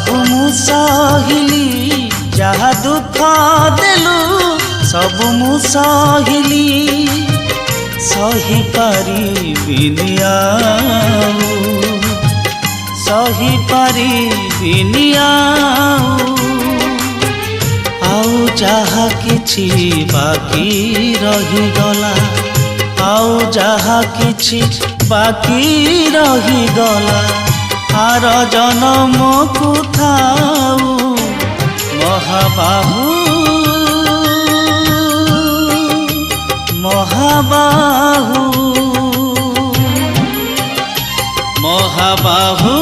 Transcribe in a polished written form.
सबु मु सहिली जहा दुख देलु सबु मु सहिली सही पारिबिनि सही पारिबिनि आउ जहा किछि बाकी रही गला आउ जहा किछि बाकी रही गला आर जनम को थाऊ महाबाहु महाबाहु महाबाहु